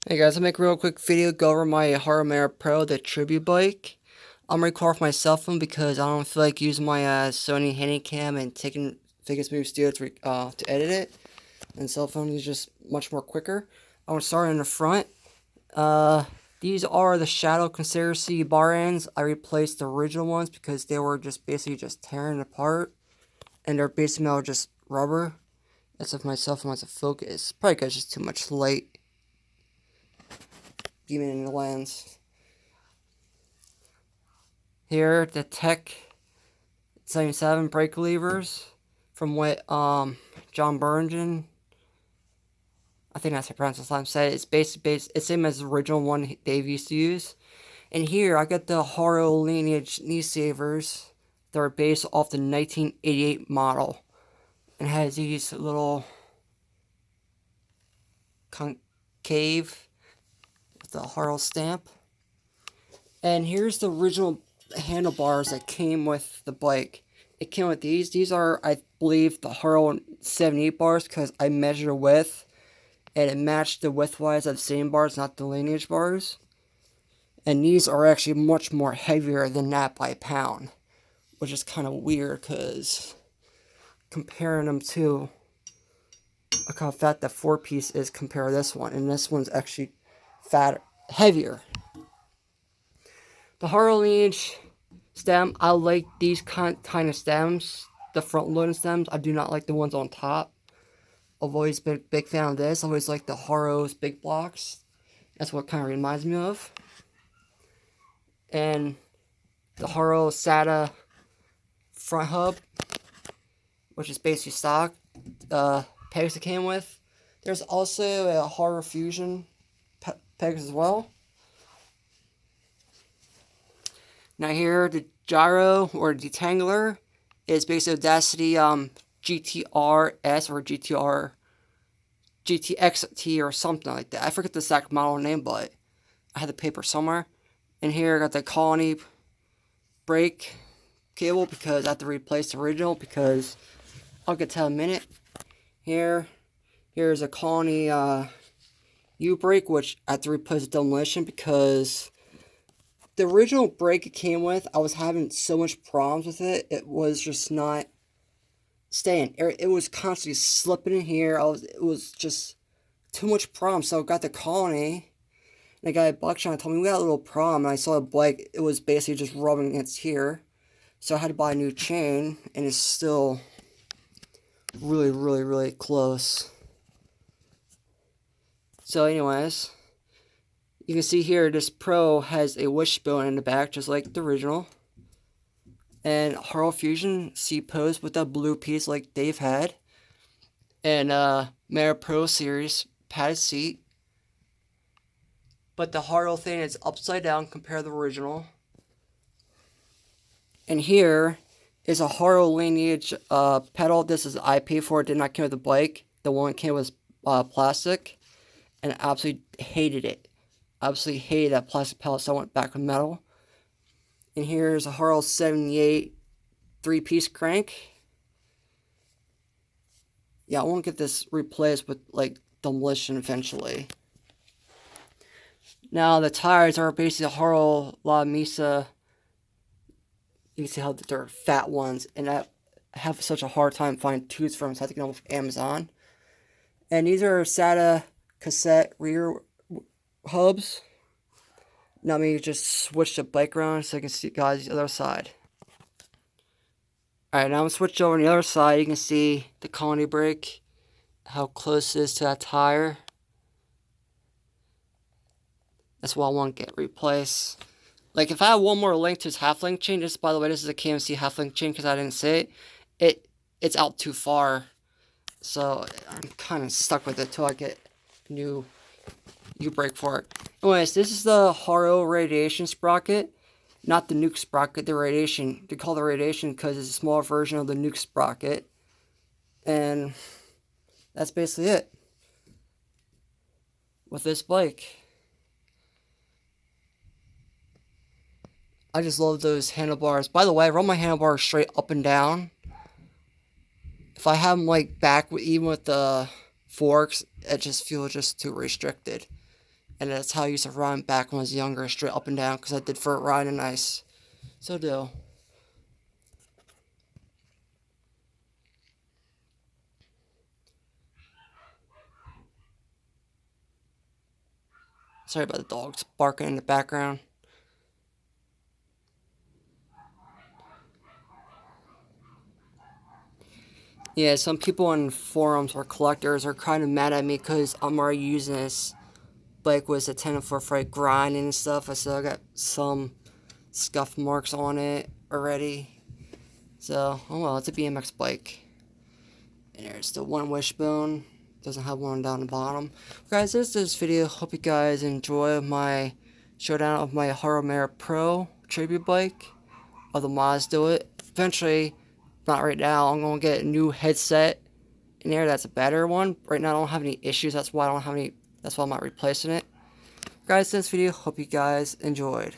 Hey guys, I'll make a real quick video, go over my Haro Mirra Pro, the tribute bike. I'm recording off my cell phone because I don't feel like using my Sony Handycam and taking Vegas Move Studio to edit it. And cell phone is just much more quicker. I'm going to start in the front. These are the Shadow Conspiracy bar ends. I replaced the original ones because they were just basically just tearing apart. And they're basically now just rubber. That's if my cell phone wants to focus. Probably because it's just too much light beaming in the lens. Here, the Tech 77 brake levers from what John Burgen, I think that's how I pronounce his last name, said. It's basically it's same as the original one Dave used to use. And here I got the Haro lineage knee savers that are based off the 1988 model, and has these little concave with the Haro stamp. And here's the original handlebars that came with the bike. It came with these. These are, I believe, the Haro 78 bars because I measured the width and it matched the width-wise of the same bars, not the lineage bars. And these are actually much more heavier than that by a pound, which is kind of weird because comparing them to, look how fat the 4-piece is compared to this one, and this one's actually heavier. The Haro lineage stem, I like these kind of stems, the front loading stems. I do not like the ones on top. I've always been a big fan of this. I always like the Haro's big blocks. That's what it kind of reminds me of. And the Haro SATA front hub, which is basically stock, pegs it came with. There's also a Haro Fusion pegs as well. Now here, the gyro or detangler is basically Audacity GTRS or GTXT or something like that. I forget the exact model name, but I had the paper somewhere. And here I got the Colony brake cable because I have to replace the original because I'll get to in a minute. Here's a Colony U-brake, which I have to replace the demolition because the original brake it came with, I was having so much problems with it. It was just not staying. It was constantly slipping in here. It was just too much problem. So I got the Colony, and the guy at Buckshot told me we got a little problem. And I saw the bike. It was basically just rubbing against here. So I had to buy a new chain, and it's still really, really, really close. So anyways, you can see here this Pro has a wishbone in the back, just like the original. And Haro Fusion seat post with that blue piece like Dave had. And Mirra Pro Series padded seat. But the Haro thing is upside down compared to the original. And here is a Haro lineage pedal. This is I paid for it, did not come with the bike. The one that came with plastic. And I absolutely hated it. Absolutely hated that plastic pedal, so I went back with metal. And here's a Haro 78 3-piece crank. Yeah, I want to get this replaced with like demolition eventually. Now the tires are basically Haro La Misa. You can see how they're fat ones, and I have such a hard time finding tubes for them, so I have to get them off Amazon. And these are SATA cassette rear hubs. Now let me just switch the bike around so I can see guys the other side. Alright, now I'm switched over on the other side. You can see the Colony brake, how close it is to that tire. That's what I want to get replaced. Like if I had one more link to this half-link chain, just by the way, this is a KMC half-link chain because I didn't say it. It's out too far. So I'm kind of stuck with it till I get new U-brake for it. Anyways, this is the Haro radiation sprocket, not the nuke sprocket, the radiation. They call it the radiation because it's a smaller version of the nuke sprocket. And that's basically it with this bike. I just love those handlebars. By the way, I run my handlebars straight up and down. If I have them like back, even with the forks, it just feels just too restricted. And that's how I used to run back when I was younger, straight up and down, because I did vert ride and ice. So do. Sorry about the dogs barking in the background. Yeah, some people on forums or collectors are kind of mad at me because I'm already using this bike with a 10-foot freight grind and stuff. I still got some scuff marks on it already. So, oh well, it's a BMX bike. And there's the one wishbone. Doesn't have one down the bottom. Guys, this is this video. Hope you guys enjoy my showdown of my Haro Mirra Pro tribute bike. Of the mods do it. Eventually, not right now, I'm going to get a new headset in there that's a better one. Right now I don't have any issues. That's why I don't have any. That's why I'm not replacing it. Guys, this video, hope you guys enjoyed.